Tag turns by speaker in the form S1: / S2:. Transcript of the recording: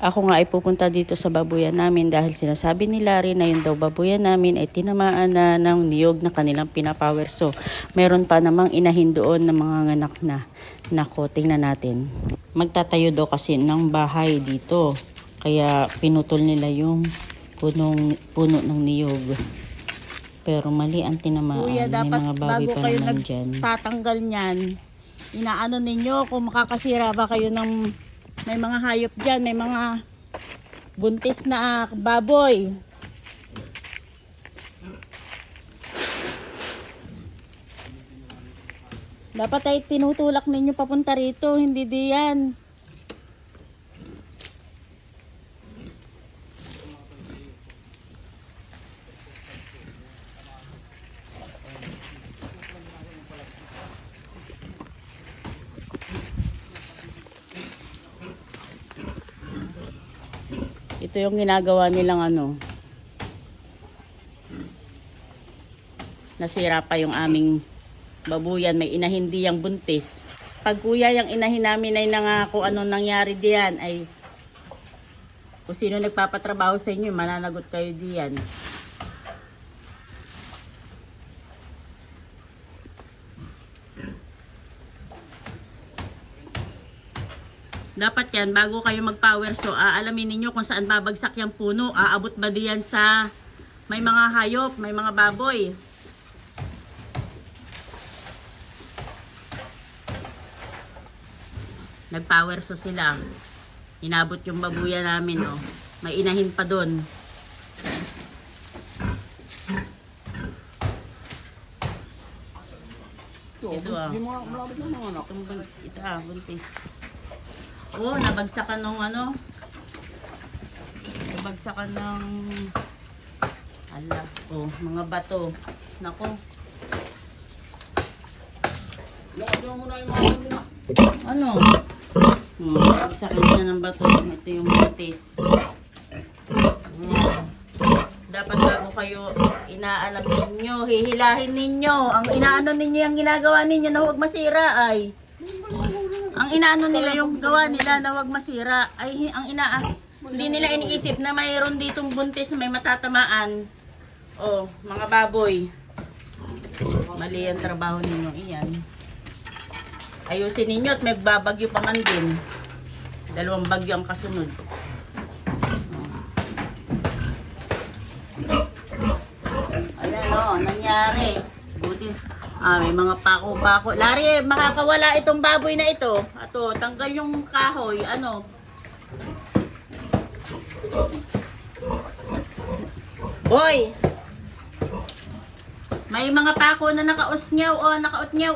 S1: Ako nga ay pupunta dito sa babuyan namin dahil sinasabi ni Larry na yun daw babuyan namin ay tinamaan na ng niyog na kanilang pinapower. So, meron pa namang inahin doon na mga nganak na. Nako, tingnan natin. Magtatayo daw kasi ng bahay dito. Kaya pinutol nila yung puno ng niyog. Pero mali ang tinamaan.
S2: Kuya,
S1: may
S2: dapat
S1: mga baboy
S2: bago
S1: pa
S2: kayo
S1: naman dyan.
S2: nagtatanggal niyan, inaano ninyo kung makakasira ba kayo ng may mga hayop dyan, may mga buntis na baboy. Dapat ay tinutulak ninyo papunta rito, hindi diyan. Ito yung ginagawa nilang nasira pa yung aming babuyan, may inahin di yang buntis. Pag kuya yung inahin namin ay nangako anong nangyari diyan ay kung sino nagpapatrabaho sa inyo, mananagot kayo diyan. Dapat yan, bago kayo mag-power so, aalamin ninyo kung saan babagsak yung puno. Aabot ba diyan sa may mga hayop, may mga baboy. Nag-power so sila. Inabot yung babuya namin, oh. May inahin pa doon. Ito buntis. Oh, nabagsakan ng nabagsakan ng mga bato. Nako. Nabagsakan siya ng bato. Ito yung buntis. Dapat bago kayo inaalam ninyo, hihilahin ninyo. Ang inaano ninyo, yung ginagawa ninyo na huwag masira ay. Ang inaano nila yung gawa nila na huwag masira ay hindi nila iniisip na mayroon ditong buntis na may matatamaan. Oh, mga baboy. Mali ang trabaho ninyo iyan. Ayusin ninyo at may babagyo pa man din. 2 bagyo ang kasunod. Ayan nangyari. Buti. May mga pako-pako. Larry, makakawala itong baboy na ito. Ato, tanggal yung kahoy. Boy! May mga pako na nakausnyaw, nakautnyaw,